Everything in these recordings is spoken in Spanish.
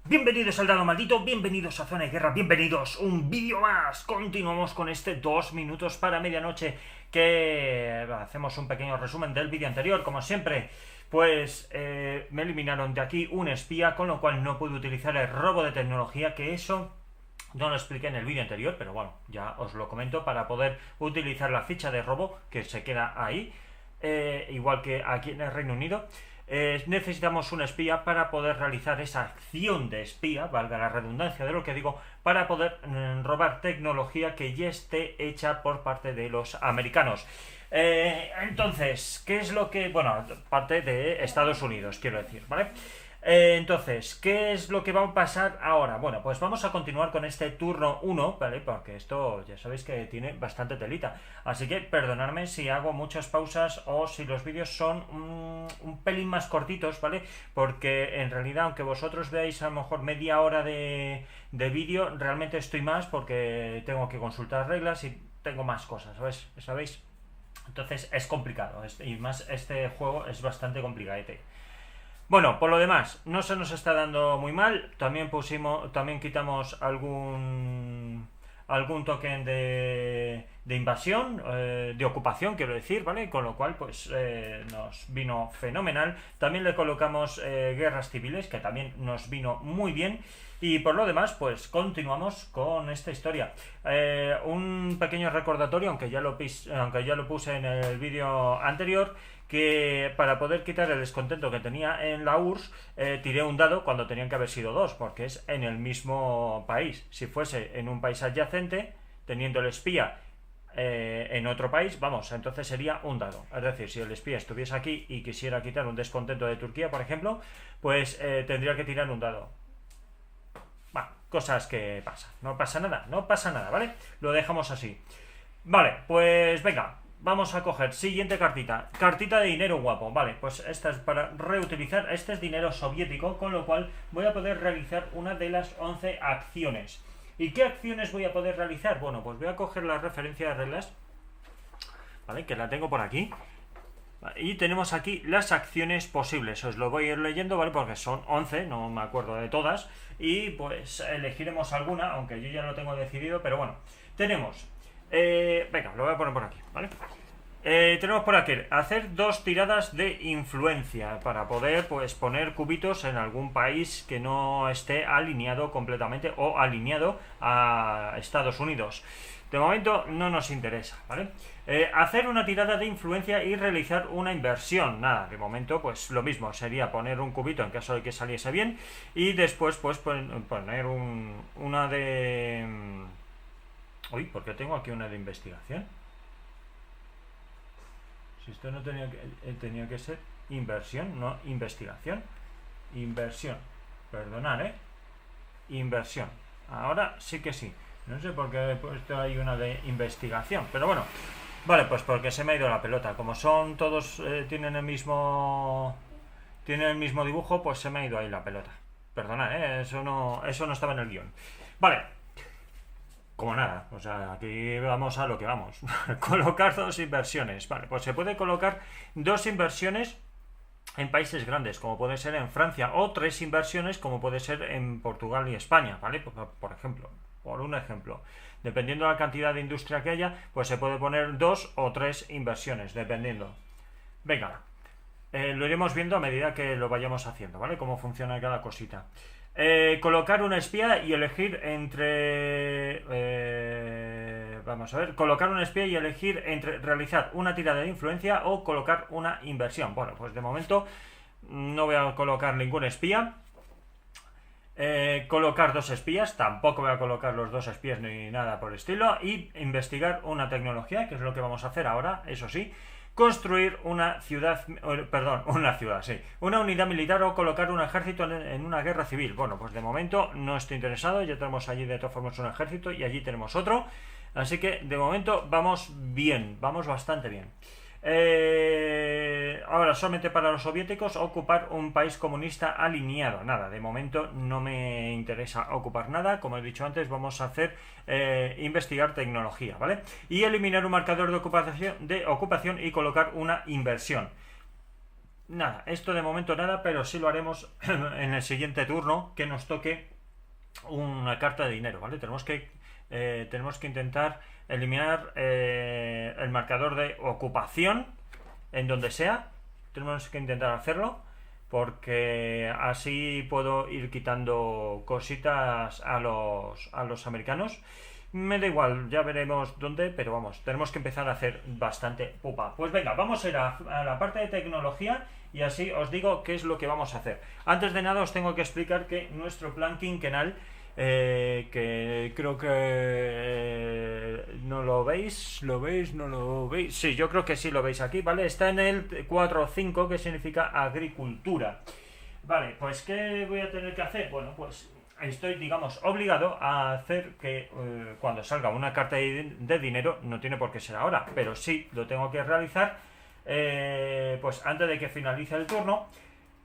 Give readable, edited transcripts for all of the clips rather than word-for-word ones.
Bienvenidos al Dado Maldito, bienvenidos a Zona de Guerra, bienvenidos un vídeo más. Continuamos con este 2 minutos para medianoche, que hacemos un pequeño resumen del vídeo anterior. Como siempre, pues me eliminaron de aquí un espía, con lo cual no pude utilizar el robo de tecnología, que eso no lo expliqué en el vídeo anterior, pero bueno, ya os lo comento, para poder utilizar la ficha de robo, que se queda ahí, igual que aquí en el Reino Unido. Necesitamos un espía para poder realizar esa acción de espía, valga la redundancia de lo que digo, para poder robar tecnología que ya esté hecha por parte de los americanos. Entonces, ¿qué es lo que...? Bueno, parte de Estados Unidos, quiero decir, ¿vale? Entonces, ¿qué es lo que va a pasar ahora? Bueno, pues vamos a continuar con este turno 1, ¿vale? Porque esto ya sabéis que tiene bastante telita. Así que perdonadme si hago muchas pausas o si los vídeos son un pelín más cortitos, ¿vale? Porque en realidad, aunque vosotros veáis a lo mejor media hora de vídeo, realmente estoy más porque tengo que consultar reglas y tengo más cosas, ¿sabéis? Entonces es complicado, y más este juego es bastante complicadete. Bueno, por lo demás, no se nos está dando muy mal. También quitamos algún token de invasión, de ocupación, quiero decir, ¿vale? Con lo cual, pues nos vino fenomenal. También le colocamos guerras civiles, que también nos vino muy bien. Y por lo demás, pues continuamos con esta historia. Un pequeño recordatorio, aunque ya lo puse en el vídeo anterior, que para poder quitar el descontento que tenía en la URSS, tiré un dado cuando tenían que haber sido dos, porque es en el mismo país. Si fuese en un país adyacente, teniendo el espía en otro país, vamos, entonces sería un dado. Es decir, si el espía estuviese aquí y quisiera quitar un descontento de Turquía, por ejemplo, pues tendría que tirar un dado. Bueno, cosas que pasan. No pasa nada, ¿vale? Lo dejamos así. Vale, pues venga, vamos a coger siguiente cartita. Cartita de dinero guapo. Vale, pues esta es para reutilizar. Este es dinero soviético, con lo cual voy a poder realizar una de las 11 acciones. ¿Y qué acciones voy a poder realizar? Bueno, pues voy a coger la referencia de reglas, ¿vale? Que la tengo por aquí. Y tenemos aquí las acciones posibles. Os lo voy a ir leyendo, ¿vale? Porque son 11, no me acuerdo de todas. Y pues elegiremos alguna, aunque yo ya lo tengo decidido, pero bueno. Tenemos... venga, lo voy a poner por aquí, ¿vale? Tenemos por aquí hacer 2 tiradas de influencia para poder, pues, poner cubitos en algún país que no esté alineado completamente o alineado a Estados Unidos. De momento no nos interesa, ¿vale? Hacer una tirada de influencia y realizar una inversión. Nada, de momento pues lo mismo, sería poner un cubito en caso de que saliese bien y después pues poner una de... Uy, ¿por qué tengo aquí una de investigación? Si esto no tenía que ser inversión, no investigación. Inversión, perdonad, inversión. Ahora sí que sí. No sé por qué he puesto ahí una de investigación, pero bueno. Vale, pues porque se me ha ido la pelota. Como son todos, tienen el mismo dibujo, pues se me ha ido ahí la pelota. Perdonad, eso no estaba en el guión. Vale. Como nada, o sea, aquí vamos a lo que vamos. Colocar 2 inversiones. Vale, pues se puede colocar 2 inversiones en países grandes, como puede ser en Francia, o 3 inversiones, como puede ser en Portugal y España, ¿vale? Por ejemplo, por un ejemplo. Dependiendo de la cantidad de industria que haya, pues se puede poner 2 o 3 inversiones, dependiendo. Venga, lo iremos viendo a medida que lo vayamos haciendo, ¿vale? Cómo funciona cada cosita. Colocar una espía y elegir entre... vamos a ver, colocar una espía y elegir entre realizar una tirada de influencia o colocar una inversión. Bueno, pues de momento no voy a colocar ningún espía. Colocar 2 espías, tampoco voy a colocar los 2 espías ni nada por el estilo. Y investigar una tecnología, que es lo que vamos a hacer ahora, eso sí. Construir una unidad militar o colocar un ejército en una guerra civil. Bueno, pues de momento no estoy interesado, ya tenemos allí de todas formas un ejército y allí tenemos otro. Así que de momento vamos bien, vamos bastante bien. Ahora, solamente para los soviéticos, ocupar un país comunista alineado. Nada, de momento no me interesa ocupar nada. Como he dicho antes, vamos a hacer investigar tecnología, ¿vale? Y eliminar un marcador de ocupación y colocar una inversión. nada, esto de momento nada, pero sí lo haremos en el siguiente turno que nos toque una carta de dinero, ¿vale? Tenemos que intentar eliminar el marcador de ocupación en donde sea. Tenemos que intentar hacerlo porque así puedo ir quitando cositas a los americanos. Me da igual, ya veremos dónde, pero vamos, tenemos que empezar a hacer bastante pupa. Pues venga, vamos a ir a la parte de tecnología y así os digo qué es lo que vamos a hacer. Antes de nada os tengo que explicar que nuestro plan quinquenal, que creo que no lo veis, ¿lo veis? ¿No lo veis? Sí, yo creo que sí lo veis aquí, ¿vale? Está en el 4.5, que significa agricultura. Vale, pues ¿qué voy a tener que hacer? Bueno, pues estoy, digamos, obligado a hacer que cuando salga una carta de dinero, no tiene por qué ser ahora, pero sí lo tengo que realizar pues antes de que finalice el turno,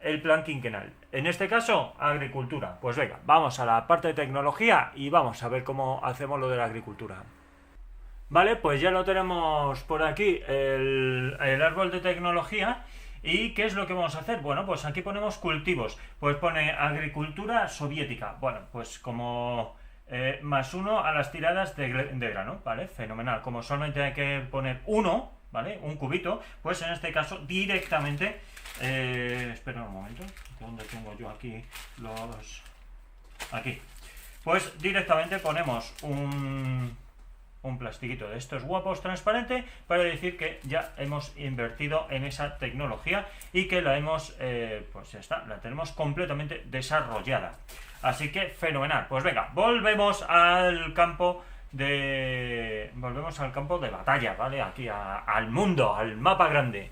el plan quinquenal. En este caso, agricultura. Pues venga, vamos a la parte de tecnología y vamos a ver cómo hacemos lo de la agricultura. Vale, pues ya lo tenemos por aquí, el árbol de tecnología. ¿Y qué es lo que vamos a hacer? Bueno, pues aquí ponemos cultivos. Pues pone agricultura soviética. Bueno, pues como +1 a las tiradas de grano, ¿vale? Fenomenal. Como solamente hay que poner uno, ¿vale? Un cubito, pues en este caso directamente... espera un momento, ¿dónde tengo yo aquí los...? Aquí. Pues directamente ponemos un plastiquito de estos guapos transparente para decir que ya hemos invertido en esa tecnología y que la hemos, pues ya está, la tenemos completamente desarrollada. Así que fenomenal. Pues venga, volvemos al campo de batalla, ¿vale? Aquí al mundo, al mapa grande.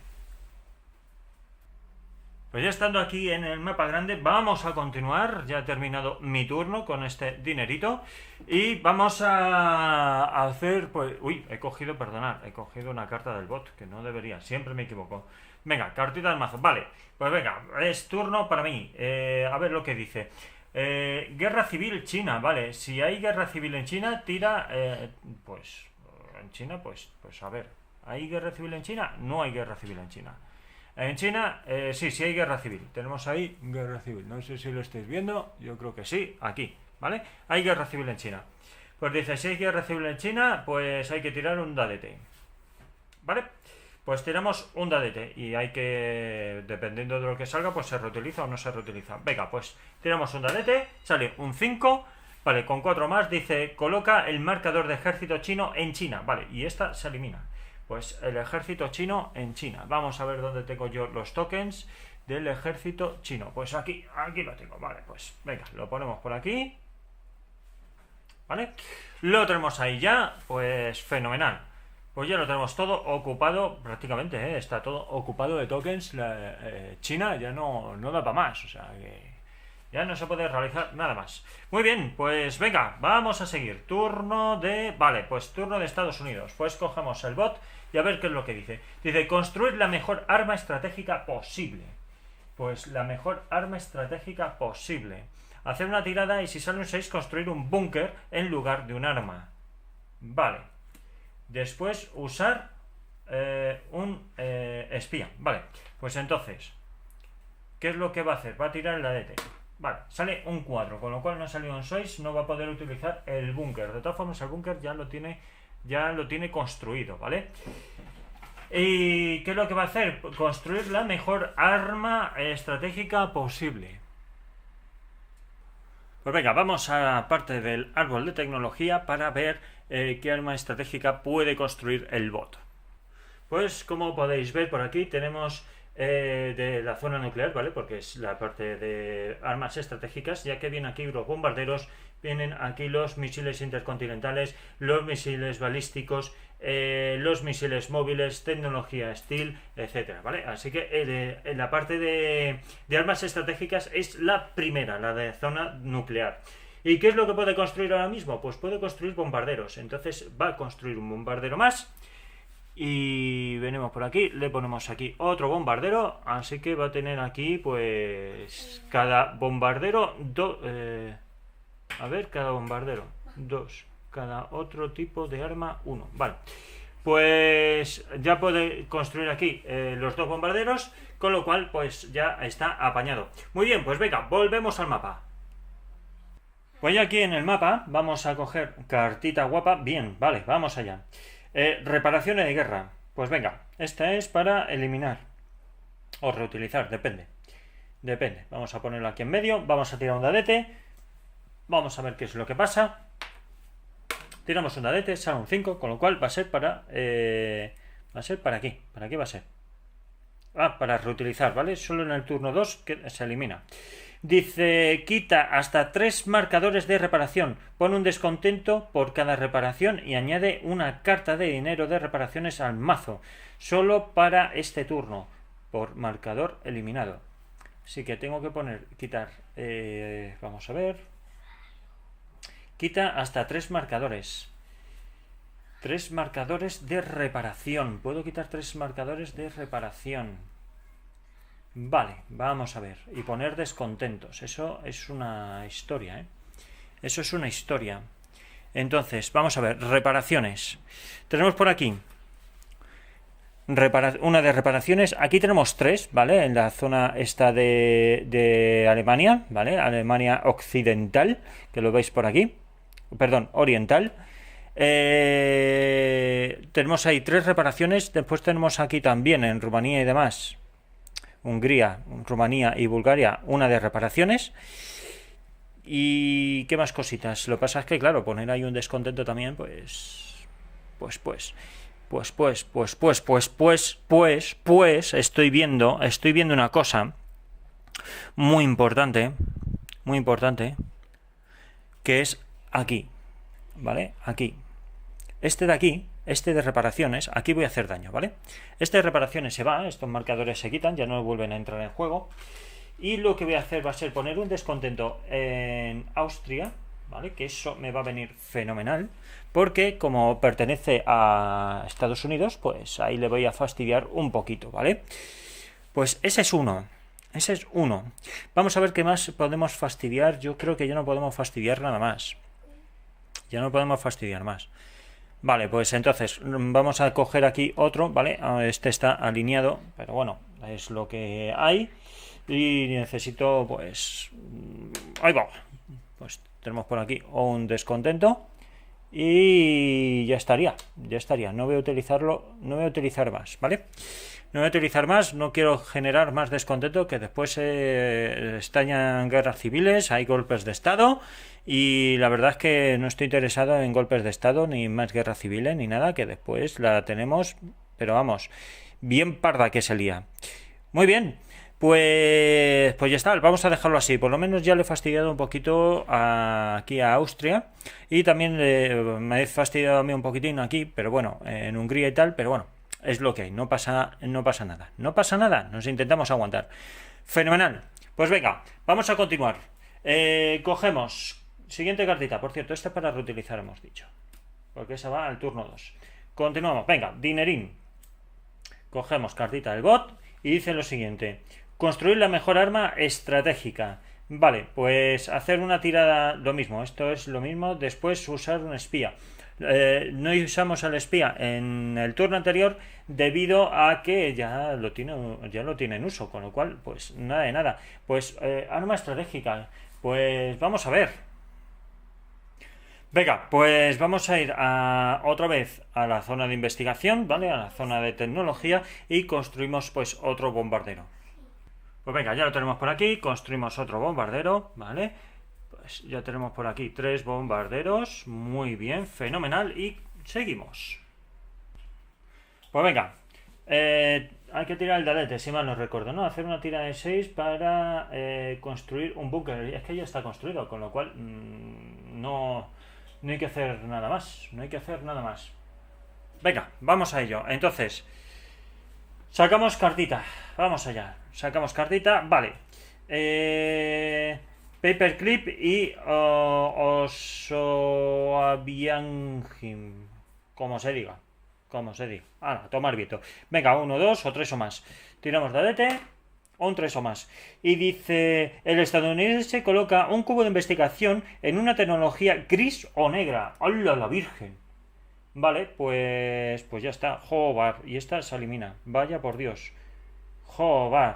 Pues ya estando aquí en el mapa grande, vamos a continuar. Ya he terminado mi turno con este dinerito. Y vamos a hacer, pues... Uy, he cogido una carta del bot, que no debería, siempre me equivoco. Venga, cartita del mazo, vale. Pues venga, es turno para mí. A ver lo que dice. Guerra civil China, vale. Si hay guerra civil en China, tira... pues... En China, pues a ver. ¿Hay guerra civil en China? No hay guerra civil en China. En China, sí hay guerra civil. Tenemos ahí guerra civil. No sé si lo estáis viendo. Yo creo que sí. Aquí, ¿vale? Hay guerra civil en China. Pues dice, si hay guerra civil en China, pues hay que tirar un dadete. ¿Vale? Pues tiramos un dadete. Y hay que, dependiendo de lo que salga, pues se reutiliza o no se reutiliza. Venga, pues tiramos un dadete. Sale un 5. Vale, con 4 más dice, coloca el marcador de ejército chino en China. Vale, y esta se elimina. Pues el ejército chino en China. Vamos a ver dónde tengo yo los tokens del ejército chino. Pues aquí lo tengo. Vale, pues venga, lo ponemos por aquí. ¿Vale? Lo tenemos ahí ya. Pues fenomenal. Pues ya lo tenemos todo ocupado prácticamente, ¿eh? Está todo ocupado de tokens. China ya no da para más. O sea que ya no se puede realizar nada más. Muy bien, pues venga, vamos a seguir. Turno de... Vale, pues turno de Estados Unidos. Pues cogemos el bot y a ver qué es lo que dice. Dice, construir la mejor arma estratégica posible. Pues la mejor arma estratégica posible. Hacer una tirada y si sale un 6, construir un búnker en lugar de un arma. Vale. Después usar un espía. Vale, pues entonces, ¿qué es lo que va a hacer? Va a tirar el ADT. Vale, sale un 4, con lo cual no ha salido un 6, no va a poder utilizar el búnker. De todas formas, el búnker ya lo tiene construido, ¿vale? ¿Y qué es lo que va a hacer? Construir la mejor arma estratégica posible. Pues venga, vamos a la parte del árbol de tecnología para ver qué arma estratégica puede construir el bot. Pues como podéis ver por aquí tenemos... de la zona nuclear, ¿vale? Porque es la parte de armas estratégicas, ya que vienen aquí los bombarderos, vienen aquí los misiles intercontinentales, los misiles balísticos, los misiles móviles, tecnología Steel, etcétera, ¿vale? Así que en la parte de armas estratégicas es la primera, la de zona nuclear. ¿Y qué es lo que puede construir ahora mismo? Pues puede construir bombarderos. Entonces va a construir un bombardero más. Y venimos por aquí, le ponemos aquí otro bombardero, así que va a tener aquí pues cada bombardero cada bombardero 2, cada otro tipo de arma 1, vale. Pues ya puede construir aquí los dos bombarderos con lo cual pues ya está apañado. Muy bien, pues venga, volvemos al mapa. Pues ya aquí en el mapa vamos a coger cartita guapa. Bien, vale, vamos allá. Reparaciones de guerra. Pues venga, esta es para eliminar o reutilizar, depende. Depende. Vamos a ponerlo aquí en medio, vamos a tirar un dadete. Vamos a ver qué es lo que pasa. Tiramos un dadete, sale un 5, con lo cual va a ser para... va a ser para aquí. ¿Para qué va a ser? Para reutilizar, ¿vale? Solo en el turno 2 que se elimina. Dice, quita hasta 3 marcadores de reparación. Pone un descontento por cada reparación y añade una carta de dinero de reparaciones al mazo. Solo para este turno. Por marcador eliminado. Así que tengo que quitar... vamos a ver. Quita hasta 3 marcadores. 3 marcadores de reparación. Puedo quitar 3 marcadores de reparación. Vale, vamos a ver. Y poner descontentos. Eso es una historia, ¿eh? Eso es una historia. Entonces, vamos a ver. Reparaciones. Tenemos por aquí una de reparaciones. Aquí tenemos 3, ¿vale? En la zona esta de Alemania, ¿vale? Alemania occidental, que lo veis por aquí. Perdón, oriental. Tenemos ahí 3 reparaciones. Después tenemos aquí también en Rumanía y demás, Hungría, Rumanía y Bulgaria, una de reparaciones. Y qué más cositas. Lo que pasa es que, claro, poner ahí un descontento también, pues estoy viendo una cosa muy importante, que es aquí, ¿vale? Aquí. Este de aquí, este de reparaciones, aquí voy a hacer daño, ¿vale? Este de reparaciones se va, estos marcadores se quitan, ya no vuelven a entrar en juego. Y lo que voy a hacer va a ser poner un descontento en Austria, ¿vale? Que eso me va a venir fenomenal, porque como pertenece a Estados Unidos, pues ahí le voy a fastidiar un poquito, ¿vale? Pues ese es uno. Ese es uno. Vamos a ver qué más podemos fastidiar. Yo creo que ya no podemos fastidiar nada más. Ya no podemos fastidiar más. Vale, pues entonces vamos a coger aquí otro, ¿vale? Este está alineado, pero bueno, es lo que hay. Y necesito, pues... ahí va. Pues tenemos por aquí un descontento. Y ya estaría. No voy a utilizarlo, no voy a utilizar más, ¿vale? No voy a utilizar más, no quiero generar más descontento, que después estallan guerras civiles, hay golpes de estado, y la verdad es que no estoy interesado en golpes de estado, ni más guerras civiles, ni nada, que después la tenemos, pero vamos, bien parda que se lía. Muy bien, pues ya está, vamos a dejarlo así. Por lo menos ya le he fastidiado un poquito aquí a Austria, y también me he fastidiado a mí un poquitín aquí, pero bueno, en Hungría y tal, pero bueno, es lo que hay, no pasa nada. No pasa nada, nos intentamos aguantar. Fenomenal. Pues venga, vamos a continuar. Cogemos, siguiente cartita, por cierto, esta es para reutilizar, hemos dicho, porque esa va al turno 2. Continuamos, venga, dinerín. Cogemos cartita del bot y dice lo siguiente: construir la mejor arma estratégica. Vale, pues hacer una tirada, lo mismo, esto es lo mismo. Después usar un espía. No usamos al espía en el turno anterior debido a que ya lo tiene en uso, con lo cual pues nada de nada. Pues arma estratégica, pues vamos a ver. Venga, pues vamos a ir otra vez a la zona de investigación, ¿vale? A la zona de tecnología, y construimos pues otro bombardero. Pues venga, ya lo tenemos por aquí, construimos otro bombardero, ¿vale? Pues ya tenemos por aquí 3 bombarderos, muy bien, fenomenal, y seguimos. Pues venga, hay que tirar el dadete, si mal no recuerdo, ¿no? Hacer una tira de 6 para construir un búnker. Es que ya está construido, con lo cual no hay que hacer nada más, Venga, vamos a ello. Entonces, sacamos cartita, vamos allá. Sacamos cartita, vale. Paperclip y Osoabianjim, como se diga. A tomar viento. Venga, 1, 2 o 3 o más. Tiramos dadete, un 3 o más. Y dice: el estadounidense coloca un cubo de investigación en una tecnología gris o negra. ¡Hala la virgen! Vale, pues ya está. Joder, y esta se elimina. Vaya por Dios. Joder.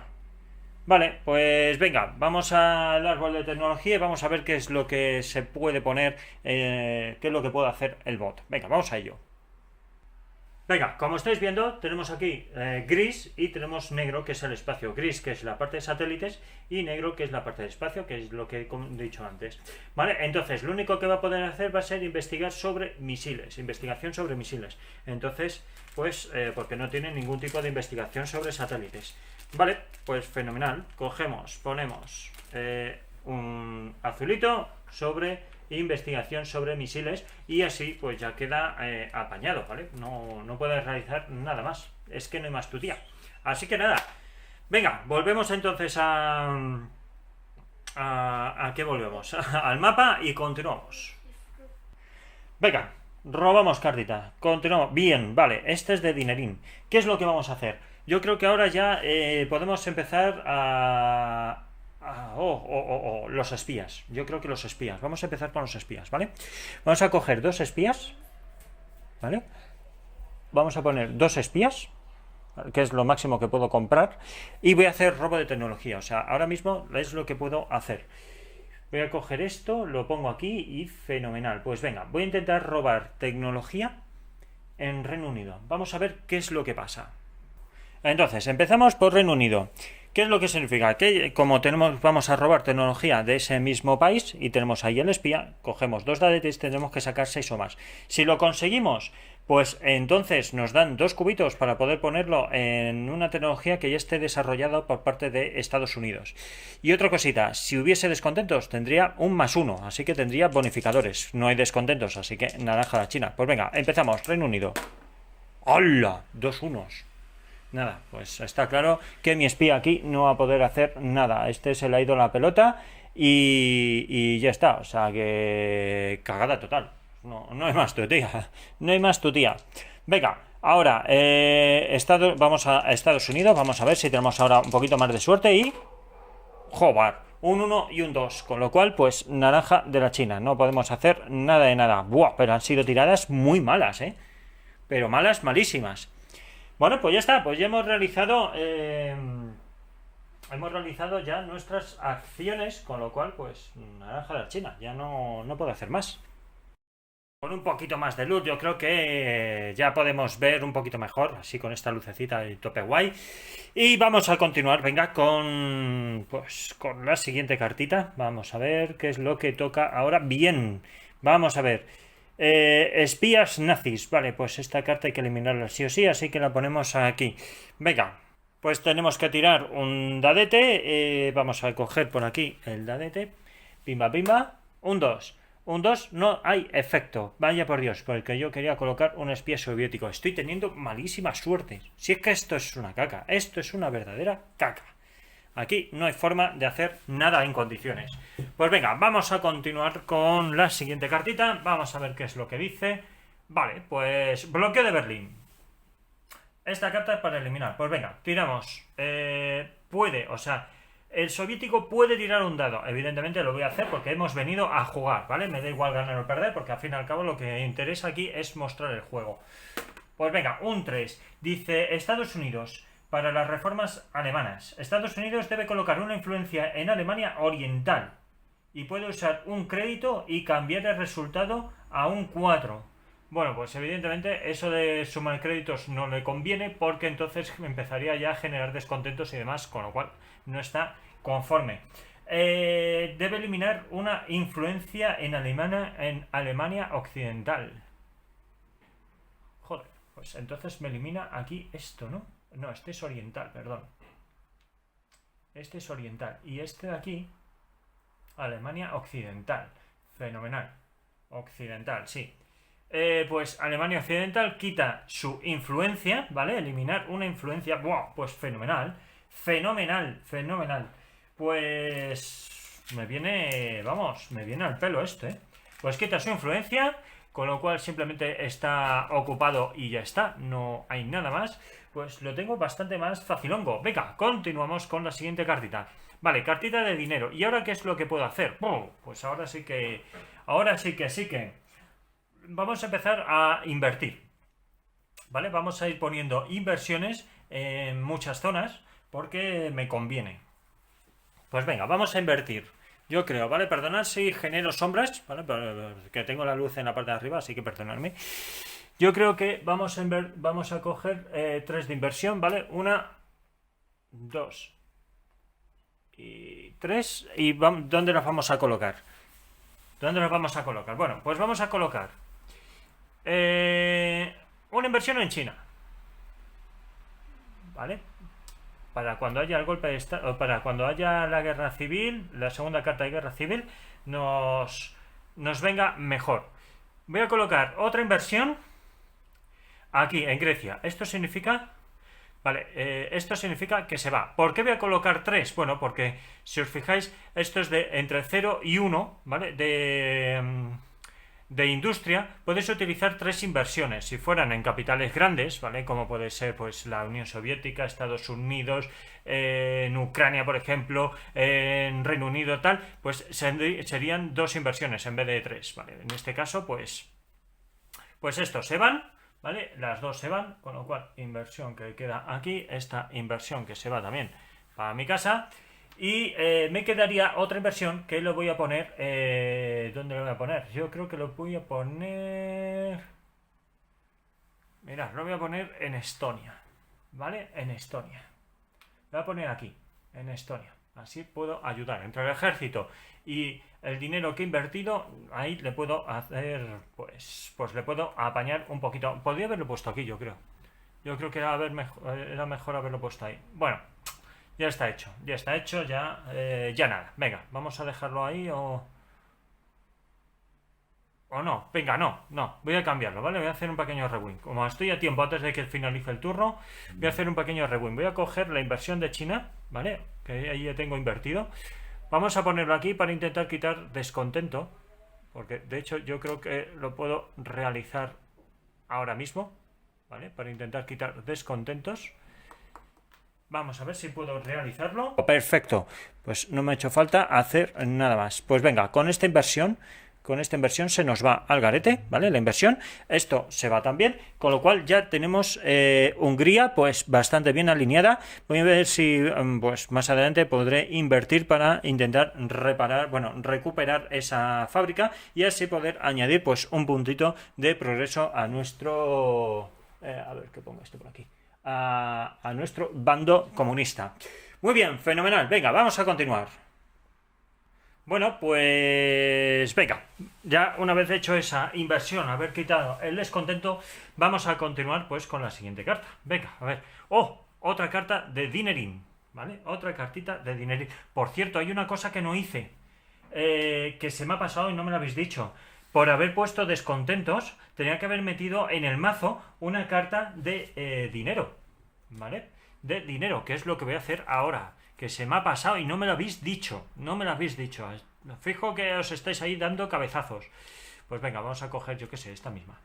Vale, pues venga, vamos al árbol de tecnología y vamos a ver qué es lo que se puede poner, qué es lo que puede hacer el bot. Venga, vamos a ello. Venga, como estáis viendo, tenemos aquí gris y tenemos negro, que es el espacio. Gris, que es la parte de satélites, y negro, que es la parte de espacio, que es lo que he dicho antes. Vale, entonces, lo único que va a poder hacer va a ser investigar sobre misiles, investigación sobre misiles. Entonces, pues, porque no tiene ningún tipo de investigación sobre satélites. Vale, pues fenomenal. Cogemos, ponemos un azulito sobre investigación sobre misiles y así pues ya queda apañado, ¿vale? No puedes realizar nada más. Es que no hay más tu tía. Así que nada. Venga, volvemos entonces ¿a qué volvemos? Al mapa y continuamos. Venga, robamos cartita. Continuamos. Bien, vale, este es de dinerín. ¿Qué es lo que vamos a hacer? Yo creo que ahora ya podemos empezar los espías. Yo creo que los espías. Vamos a empezar con los espías, ¿vale? Vamos a coger dos espías, ¿vale? Vamos a poner dos espías, que es lo máximo que puedo comprar, y voy a hacer robo de tecnología. O sea, ahora mismo es lo que puedo hacer. Voy a coger esto, lo pongo aquí y fenomenal. Pues venga, voy a intentar robar tecnología en Reino Unido. Vamos a ver qué es lo que pasa. Entonces, empezamos por Reino Unido. ¿Qué es lo que significa? Que como vamos a robar tecnología de ese mismo país y tenemos ahí el espía, cogemos dos dadetes y tendremos que sacar 6 o más. Si lo conseguimos, pues entonces nos dan 2 cubitos para poder ponerlo en una tecnología que ya esté desarrollada por parte de Estados Unidos. Y otra cosita, si hubiese descontentos tendría un +1, así que tendría bonificadores. No hay descontentos, así que naranja a la China. Pues venga, empezamos, Reino Unido. ¡Hola! 2 unos. Nada, pues está claro que mi espía aquí no va a poder hacer nada. Este se le ha ido la pelota y ya está. O sea que cagada total. No hay más tu tía. No hay más tu tía. Venga, ahora vamos a Estados Unidos. Vamos a ver si tenemos ahora un poquito más de suerte y... ¡Joder! Un 1 y un 2. Con lo cual, pues naranja de la China. No podemos hacer nada de nada. Buah, pero han sido tiradas muy malas, ¿eh? Pero malas, malísimas. Bueno, pues ya está, pues ya hemos realizado ya nuestras acciones, con lo cual, pues, naranja de la China, ya no puedo hacer más. Con un poquito más de luz, yo creo que ya podemos ver un poquito mejor, así con esta lucecita de tope guay. Y vamos a continuar, venga, con la siguiente cartita. Vamos a ver qué es lo que toca ahora. Bien, vamos a ver. Espías nazis. Vale, pues esta carta hay que eliminarla sí o sí, así que la ponemos aquí. Venga, pues tenemos que tirar un dadete. Vamos a coger por aquí el dadete. Pimba, pimba. Un 2. Un 2 no hay efecto. Vaya por Dios, porque yo quería colocar un espía soviético. Estoy teniendo malísima suerte. Si es que esto es una caca. Esto es una verdadera caca. Aquí no hay forma de hacer nada en condiciones. Pues venga, vamos a continuar con la siguiente cartita. Vamos a ver qué es lo que dice. Vale, pues bloqueo de Berlín. Esta carta es para eliminar. Pues venga, tiramos. El soviético puede tirar un dado. Evidentemente lo voy a hacer porque hemos venido a jugar, ¿vale? Me da igual ganar o perder porque al fin y al cabo lo que interesa aquí es mostrar el juego. Pues venga, un 3. Dice Estados Unidos... Para las reformas alemanas, Estados Unidos debe colocar una influencia en Alemania Oriental y puede usar un crédito y cambiar el resultado a un 4. Bueno, pues evidentemente eso de sumar créditos no le conviene porque entonces empezaría ya a generar descontentos y demás, con lo cual no está conforme. Debe eliminar una influencia en Alemania Occidental. Joder, pues entonces me elimina aquí esto, ¿no? No, este es oriental, perdón. Este es oriental. Y este de aquí, Alemania Occidental. Fenomenal. Occidental, sí. Pues Alemania Occidental quita su influencia, ¿vale? Eliminar una influencia. ¡Buah! Pues fenomenal. Fenomenal, fenomenal. Pues... me viene al pelo esto, ¿eh? Pues quita su influencia, con lo cual simplemente está ocupado y ya está. No hay nada más. Pues lo tengo bastante más facilongo. Venga, continuamos con la siguiente cartita. Vale, cartita de dinero. ¿Y ahora qué es lo que puedo hacer? Pues ahora sí que... Vamos a empezar a invertir. ¿Vale? Vamos a ir poniendo inversiones en muchas zonas. porque me conviene. Pues venga, vamos a invertir. Yo creo, ¿vale? Perdonad si genero sombras, ¿vale? Que tengo la luz en la parte de arriba, así que perdonadme. Yo creo que vamos a coger 3 de inversión, ¿vale? 1, 2 y 3. ¿Y dónde nos vamos a colocar? ¿Dónde nos vamos a colocar? Bueno, pues vamos a colocar una inversión en China, ¿vale? Para cuando haya el golpe de Estado, para cuando haya la guerra civil, la segunda carta de guerra civil, nos venga mejor. Voy a colocar otra inversión aquí, en Grecia. Esto significa... Vale, esto significa que se va. ¿Por qué voy a colocar 3? Bueno, porque si os fijáis, esto es de entre 0 y 1, ¿vale? De industria, puedes utilizar 3 inversiones. Si fueran en capitales grandes, ¿vale? Como puede ser pues la Unión Soviética, Estados Unidos, en Ucrania, por ejemplo, en Reino Unido, tal, pues serían 2 inversiones en vez de 3, ¿vale? En este caso, pues estos se van, ¿vale? Las 2 se van, con lo cual inversión que queda aquí, esta inversión que se va también para mi casa. Y me quedaría otra inversión que lo voy a poner... ¿dónde lo voy a poner? Yo creo que lo voy a poner... Mirad, lo voy a poner en Estonia, ¿vale? En Estonia. Lo voy a poner aquí, en Estonia. Así puedo ayudar. Entre el ejército y el dinero que he invertido, ahí le puedo hacer... Pues le puedo apañar un poquito. Podría haberlo puesto aquí, yo creo. Yo creo que era mejor haberlo puesto ahí. Bueno... Ya está hecho, ya nada. Venga, vamos a dejarlo ahí o no. Venga, no, voy a cambiarlo, ¿vale? Voy a hacer un pequeño rewind. Como estoy a tiempo antes de que finalice el turno, voy a hacer un pequeño rewind. Voy a coger la inversión de China, ¿vale? Que ahí ya tengo invertido. Vamos a ponerlo aquí para intentar quitar descontento, porque de hecho yo creo que lo puedo realizar ahora mismo, ¿vale? Para intentar quitar descontentos. Vamos a ver si puedo realizarlo. Perfecto, pues no me ha hecho falta hacer nada más. Pues venga, con esta inversión se nos va al garete, ¿vale? La inversión, esto se va también, con lo cual ya tenemos Hungría pues bastante bien alineada. Voy a ver si pues más adelante podré invertir para intentar recuperar esa fábrica y así poder añadir pues un puntito de progreso a nuestro... a ver qué pongo esto por aquí. A nuestro bando comunista. Muy bien, fenomenal. Venga, vamos a continuar. Bueno, pues venga, ya una vez hecho esa inversión, haber quitado el descontento, vamos a continuar pues con la siguiente carta. Venga, a ver. Otra carta de dinerín, ¿vale? Otra cartita de dinerín. Por cierto, hay una cosa que no hice, que se me ha pasado y no me lo habéis dicho. Por haber puesto descontentos, tenía que haber metido en el mazo una carta de dinero, ¿vale? De dinero, que es lo que voy a hacer ahora. Que se me ha pasado y no me lo habéis dicho. Fijo que os estáis ahí dando cabezazos. Pues venga, vamos a coger, yo qué sé, esta misma,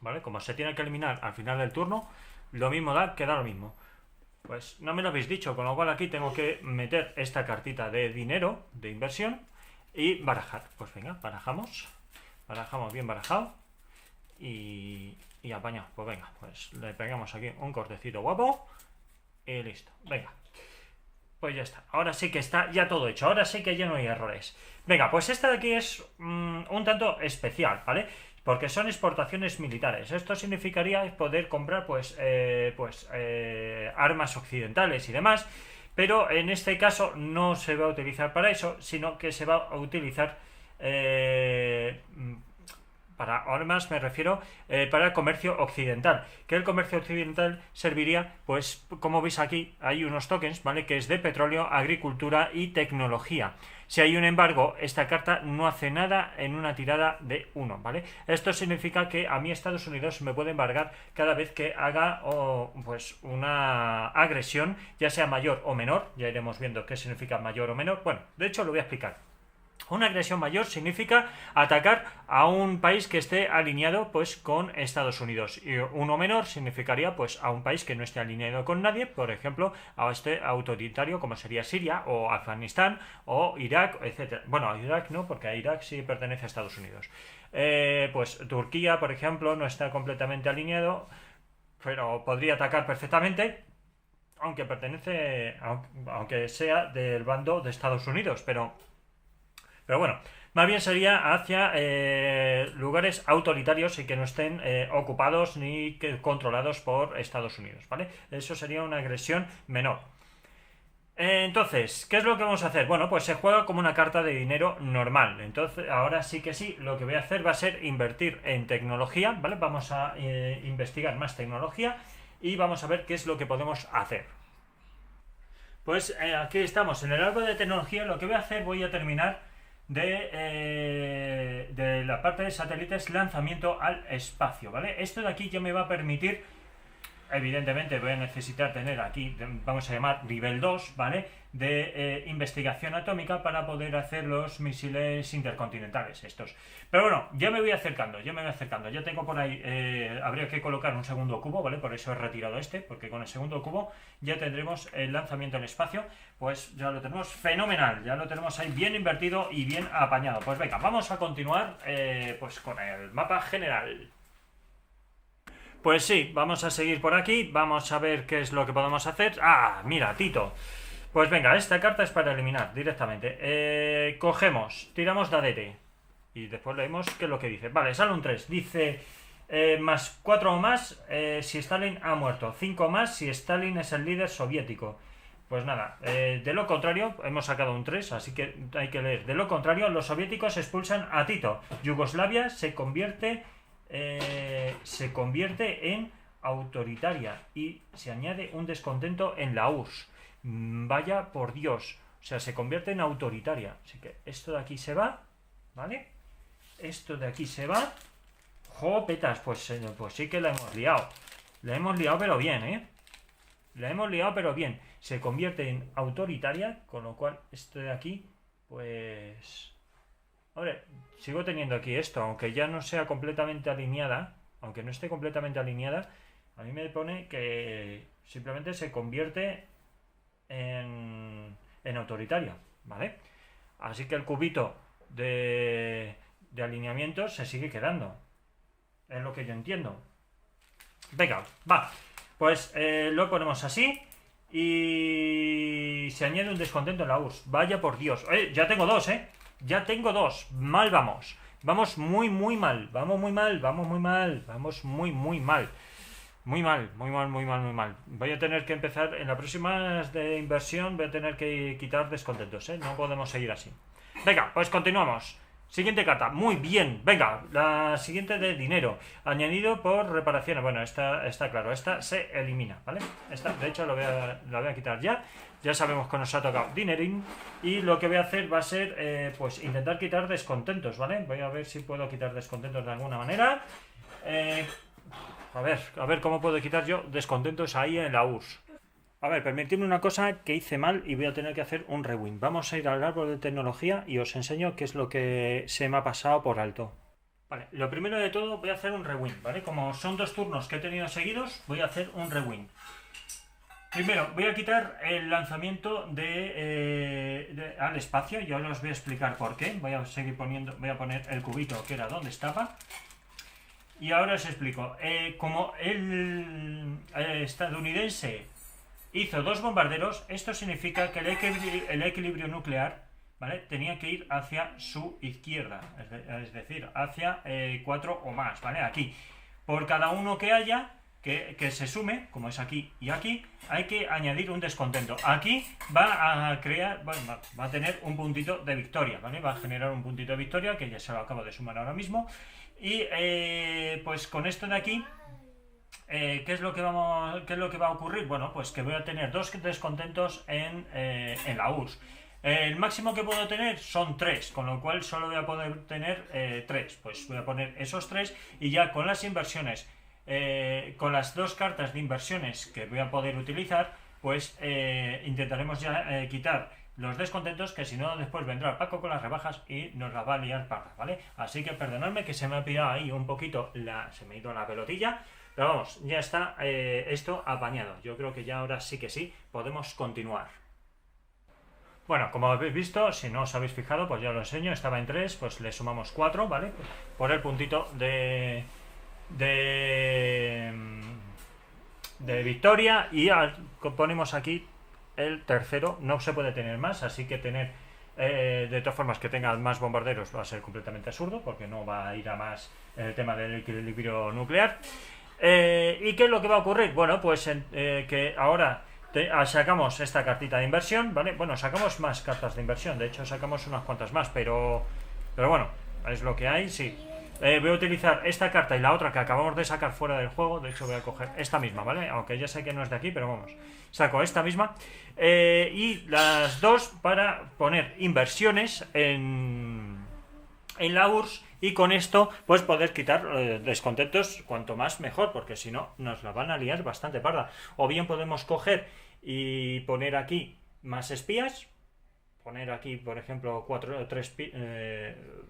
¿vale? Como se tiene que eliminar al final del turno, lo mismo queda lo mismo. Pues no me lo habéis dicho, con lo cual aquí tengo que meter esta cartita de dinero, de inversión, y barajar. Pues venga, barajamos bien barajado y apañado. Pues venga, pues le pegamos aquí un cortecito guapo y listo. Venga, pues ya está. Ahora sí que está ya todo hecho. Ahora sí que ya no hay errores. Venga, pues esta de aquí es un tanto especial, ¿vale? Porque son exportaciones militares. Esto significaría poder comprar armas occidentales y demás. Pero en este caso no se va a utilizar para eso, sino que se va a utilizar para armas, me refiero, para el comercio occidental. Que el comercio occidental serviría, pues, como veis aquí, hay unos tokens, ¿vale? Que es de petróleo, agricultura y tecnología. Si hay un embargo, esta carta no hace nada en una tirada de 1, ¿vale? Esto significa que a mí Estados Unidos me puede embargar cada vez que haga pues una agresión, ya sea mayor o menor. Ya iremos viendo qué significa mayor o menor. Bueno, de hecho lo voy a explicar. Una agresión mayor significa atacar a un país que esté alineado pues con Estados Unidos, y uno menor significaría pues a un país que no esté alineado con nadie, por ejemplo a este autoritario como sería Siria o Afganistán o Irak, etcétera. Bueno, a Irak no, porque a Irak sí pertenece a Estados Unidos. Pues Turquía, por ejemplo, no está completamente alineado, pero podría atacar perfectamente. aunque sea del bando de Estados Unidos, pero bueno, más bien sería hacia lugares autoritarios y que no estén ocupados ni controlados por Estados Unidos, ¿vale? Eso sería una agresión menor. Entonces, ¿qué es lo que vamos a hacer? Bueno, pues se juega como una carta de dinero normal. Entonces, ahora sí que sí, lo que voy a hacer va a ser invertir en tecnología, ¿vale? Vamos a investigar más tecnología y vamos a ver qué es lo que podemos hacer. Pues aquí estamos, en el árbol de tecnología. Lo que voy a hacer, voy a terminar de la parte de satélites, lanzamiento al espacio, ¿vale? Esto de aquí ya me va a permitir, evidentemente voy a necesitar tener aquí, vamos a llamar nivel 2, ¿vale? De investigación atómica para poder hacer los misiles intercontinentales estos. Pero bueno, ya me voy acercando. Ya tengo por ahí, habría que colocar un segundo cubo, ¿vale? Por eso he retirado este, porque con el segundo cubo ya tendremos el lanzamiento en espacio. Pues ya lo tenemos fenomenal, ya lo tenemos ahí bien invertido y bien apañado. Pues venga, vamos a continuar pues con el mapa general. Pues sí, vamos a seguir por aquí, vamos a ver qué es lo que podemos hacer. Ah, mira, Tito. Pues venga, esta carta es para eliminar directamente. Cogemos, tiramos dadete y después leemos qué es lo que dice. Vale, sale un 3, dice más 4 o más si Stalin ha muerto, 5 más si Stalin es el líder soviético. Pues nada, de lo contrario, hemos sacado un 3, así que hay que leer. De lo contrario, los soviéticos expulsan a Tito. Yugoslavia se convierte en autoritaria y se añade un descontento en la URSS. Vaya por Dios, o sea, se convierte en autoritaria. Así que esto de aquí se va, ¿vale? Esto de aquí se va. Jopetas, pues sí que la hemos liado. La hemos liado pero bien, ¿eh? La hemos liado pero bien. Se convierte en autoritaria, con lo cual esto de aquí, pues... Hombre, sigo teniendo aquí esto, aunque ya no sea completamente alineada, aunque no esté completamente alineada, a mí me pone que simplemente se convierte en autoritaria, ¿vale? Así que el cubito de alineamiento se sigue quedando. Es lo que yo entiendo. Venga, va. Pues lo ponemos así y se añade un descontento en la URSS. Vaya por Dios. Ya tengo dos, Ya tengo dos. Mal vamos. Vamos muy mal. Vamos muy mal. Vamos muy mal. Muy mal. Voy a tener que empezar en la próxima de inversión. Voy a tener que quitar descontentos, No podemos seguir así. Venga, pues continuamos. Siguiente carta, muy bien. Venga, la siguiente de dinero, añadido por reparaciones. Bueno, esta está claro, esta se elimina, ¿vale? Esta, de hecho, la voy a quitar ya. Ya sabemos que nos ha tocado dinerín. Y lo que voy a hacer va a ser, pues, intentar quitar descontentos, ¿vale? Voy a ver si puedo quitar descontentos de alguna manera. A ver cómo puedo quitar yo descontentos ahí en la URSS. A ver, permitidme una cosa que hice mal y voy a tener que hacer un rewind. Vamos a ir al árbol de tecnología y os enseño qué es lo que se me ha pasado por alto. Vale, lo primero de todo voy a hacer un rewind, ¿vale? Como son 2 turnos que he tenido seguidos, voy a hacer un rewind. Primero, voy a quitar el lanzamiento al espacio. Yo os voy a explicar por qué. Voy a poner el cubito que era donde estaba. Y ahora os explico. Como el estadounidense hizo 2 bombarderos, esto significa que el equilibrio nuclear, ¿vale? Tenía que ir hacia su izquierda, es decir, hacia 4 o más, ¿vale? Aquí, por cada uno que haya, que se sume, como es aquí y aquí, hay que añadir un descontento. Aquí va a crear, bueno, va a tener un puntito de victoria, ¿vale? Va a generar un puntito de victoria, que ya se lo acabo de sumar ahora mismo. Y pues con esto de aquí, ¿qué es lo que va a ocurrir? Bueno, pues que voy a tener 2 descontentos en la URSS. El máximo que puedo tener son 3, con lo cual solo voy a poder tener 3. Pues voy a poner esos 3 y ya con las inversiones, con las 2 cartas de inversiones que voy a poder utilizar, pues intentaremos ya quitar los descontentos, que si no después vendrá Paco con las rebajas y nos la va a liar parda, ¿vale? Así que perdonadme que se me ha pirado ahí un poquito, se me ha ido la pelotilla. Pero vamos, ya está esto apañado. Yo creo que ya ahora sí que sí, podemos continuar. Bueno, como habéis visto, si no os habéis fijado, pues ya os lo enseño. Estaba en 3, pues le sumamos 4, ¿vale? Por el puntito de de victoria y ponemos aquí el tercero. No se puede tener más, así que tener de todas formas que tenga más bombarderos va a ser completamente absurdo porque no va a ir a más en el tema del equilibrio nuclear. ¿Y qué es lo que va a ocurrir? Bueno, pues que ahora sacamos esta cartita de inversión, ¿vale? Bueno, sacamos más cartas de inversión, de hecho sacamos unas cuantas más, pero bueno, es lo que hay, sí. Voy a utilizar esta carta y la otra que acabamos de sacar fuera del juego. De hecho voy a coger esta misma, ¿vale? Aunque ya sé que no es de aquí, pero vamos, saco esta misma y las dos para poner inversiones en la URSS, y con esto pues poder quitar descontentos cuanto más mejor, porque si no nos la van a liar bastante parda. O bien podemos coger y poner aquí más espías, poner aquí por ejemplo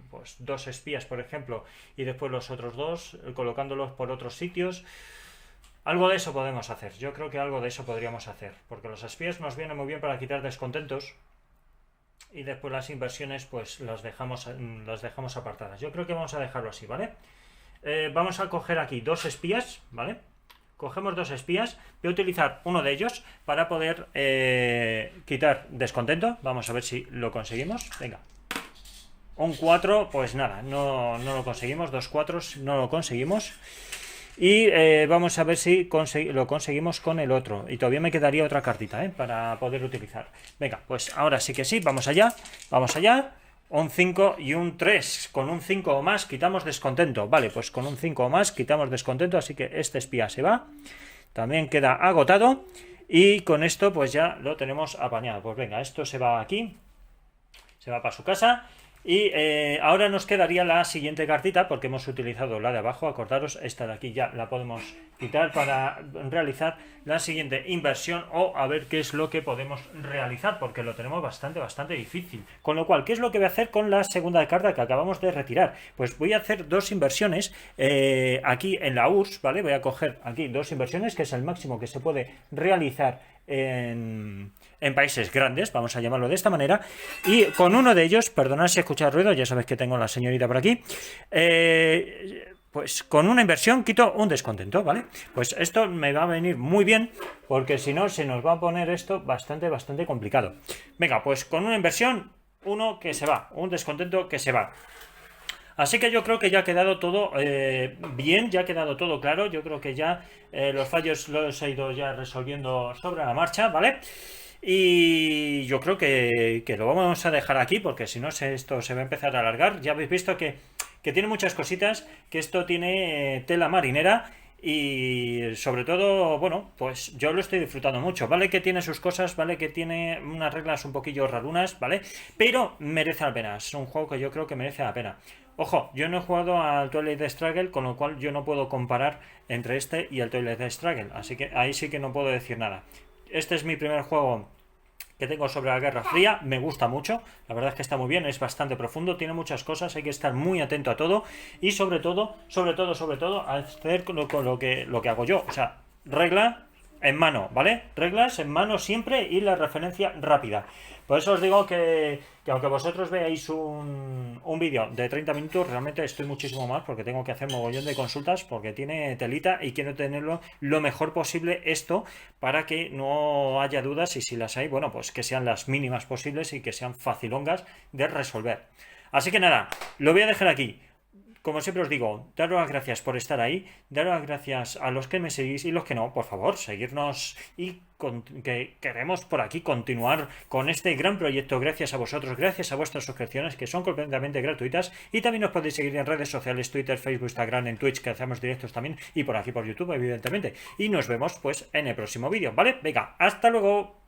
pues 2 espías por ejemplo, y después los otros 2 colocándolos por otros sitios. Algo de eso podemos hacer, yo creo que algo de eso podríamos hacer, porque los espías nos vienen muy bien para quitar descontentos y después las inversiones pues las dejamos apartadas. Yo creo que vamos a dejarlo así, ¿vale? Vamos a coger aquí 2 espías, ¿vale? Cogemos 2 espías, voy a utilizar uno de ellos para poder quitar descontento. Vamos a ver si lo conseguimos. Venga. Un 4, pues nada, no lo conseguimos. 2 4 no lo conseguimos. Y vamos a ver si lo conseguimos con el otro. Y todavía me quedaría otra cartita para poder utilizar. Venga, pues ahora sí que sí, vamos allá. Vamos allá. Un 5 y un 3. Con un 5 o más quitamos descontento. Vale, pues con un 5 o más quitamos descontento. Así que este espía se va. También queda agotado. Y con esto pues ya lo tenemos apañado. Pues venga, esto se va aquí. Se va para su casa. Y ahora nos quedaría la siguiente cartita, porque hemos utilizado la de abajo. Acordaros, esta de aquí ya la podemos quitar para realizar la siguiente inversión, o a ver qué es lo que podemos realizar, porque lo tenemos bastante difícil. Con lo cual, ¿qué es lo que voy a hacer con la segunda carta que acabamos de retirar? Pues voy a hacer 2 inversiones aquí en la URSS, ¿vale? Voy a coger aquí 2 inversiones, que es el máximo que se puede realizar en países grandes, vamos a llamarlo de esta manera, y con uno de ellos, perdonad si escucháis ruido, ya sabéis que tengo a la señorita por aquí, pues con una inversión quito un descontento, ¿vale? Pues esto me va a venir muy bien, porque si no se nos va a poner esto bastante complicado. Venga, pues con una inversión, uno que se va, un descontento que se va. Así que yo creo que ya ha quedado todo bien, ya ha quedado todo claro. Yo creo que ya los fallos los he ido ya resolviendo sobre la marcha, ¿vale? Y yo creo que lo vamos a dejar aquí, porque si no esto se va a empezar a alargar. Ya habéis visto que tiene muchas cositas, que esto tiene tela marinera. Y sobre todo, bueno, pues yo lo estoy disfrutando mucho. Vale que tiene sus cosas, vale que tiene unas reglas un poquillo rarunas, ¿vale? Pero merece la pena, es un juego que yo creo que merece la pena. Ojo, yo no he jugado al Twilight Struggle, con lo cual yo no puedo comparar entre este y el Twilight Struggle, así que ahí sí que no puedo decir nada. Este es mi primer juego que tengo sobre la Guerra Fría, me gusta mucho, la verdad es que está muy bien, es bastante profundo, tiene muchas cosas, hay que estar muy atento a todo y sobre todo hacer con lo que hago yo, o sea, regla en mano, ¿vale? Reglas en mano siempre y la referencia rápida. Por eso os digo que aunque vosotros veáis un vídeo de 30 minutos, realmente estoy muchísimo más porque tengo que hacer mogollón de consultas porque tiene telita y quiero tenerlo lo mejor posible esto para que no haya dudas, y si las hay, bueno, pues que sean las mínimas posibles y que sean facilongas de resolver. Así que nada, lo voy a dejar aquí. Como siempre os digo, daros las gracias por estar ahí, daros las gracias a los que me seguís y los que no, por favor, seguirnos y que queremos por aquí continuar con este gran proyecto gracias a vosotros, gracias a vuestras suscripciones que son completamente gratuitas, y también os podéis seguir en redes sociales, Twitter, Facebook, Instagram, en Twitch, que hacemos directos también, y por aquí por YouTube, evidentemente. Y nos vemos pues en el próximo vídeo, ¿vale? Venga, hasta luego.